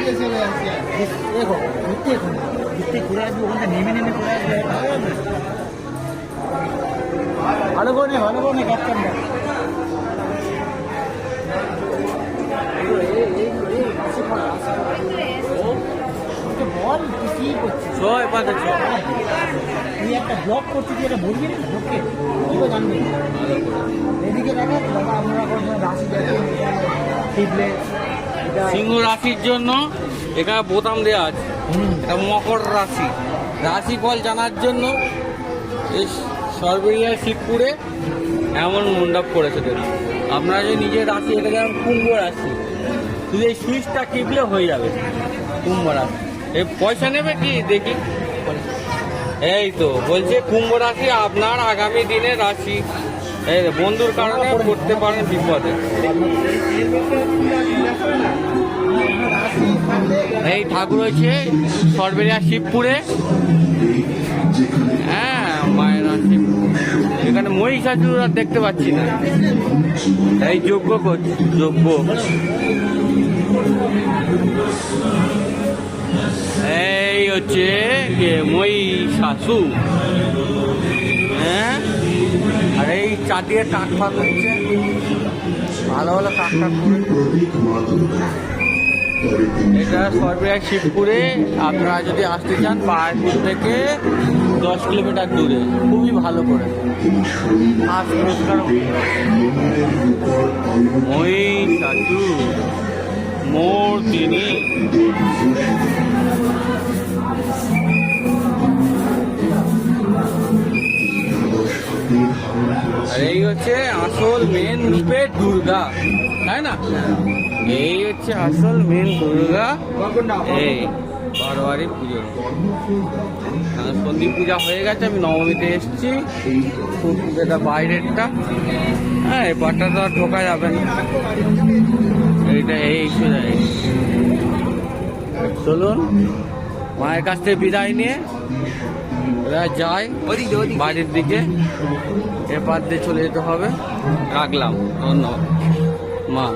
দেখো ঘুরতে ঘুরে আসবো, ওখানটা নেমে ঘুরে আসবে, ভালো করে নে ক্যাপ্টেনটা। বল কি করছিস? তুই একটা ব্লগ করছিস, এটা বলবি না লোককে, তুই তো জানবি। এদিকে দেখা দাদা, আমরা রাশি টিপলে সিংহ রাশির জন্য এখানে বোতাম দেওয়া আছে। এটা মকর রাশি, রাশিফল জানার জন্য এই সরবেরিয়া শিবপুরে এমন মণ্ডপ করেছে দেখুন। আপনারা যদি নিজের রাশি, এটা যেমন কুম্ভ রাশি, শুধু এই সুইচটা টিপলে হয়ে যাবে কুম্ভ রাশি। এই পয়সা নেবে কি দেখি, এই তো বলছে কুম্ভ রাশি আপনার আগামী দিনের রাশি, এই বন্ধুর কারণে পড়তে পারেন বিপদে। এই ঠাকুর হয়েছে সরবেরিয়া শিবপুরে, হ্যাঁ মায়ের শিবপুর। এখানে মহিষাসুর আর দেখতে পাচ্ছি না, এই যজ্ঞ করছে, যজ্ঞ। এই হচ্ছে মহিষাসুর, হ্যাঁ। আর এই চারদিকে টাক ফাঁক হচ্ছে, ভালো ভালো টাক টাক করে। এটা সরবেরিয়া শিবপুরে, আপনারা যদি আসতে চান পাহাড়পুর থেকে 10 কিলোমিটার দূরে, খুবই ভালো করে মহিষাসুর মূর্তিনি। আর এই হচ্ছে আসল মেন রূপের দুর্গা, তাই না? এই হচ্ছে আসল মেন দুর্গা, এই বারোয়ারি পুজো। সন্ধি পূজা হয়ে গেছে, আমি নবমীতে এসেছি, এটা বাইরেরটা, হ্যাঁ এই পাটটা তো আর ঢোকা যাবে না, এইটা এই সোজাই। চলুন মায়ের কাছ থেকে বিদায় নিয়ে এরা যায় বাড়ির দিকে, এপার দিয়ে চলে যেতে হবে। রাখলাম, ধন্যবাদ মা।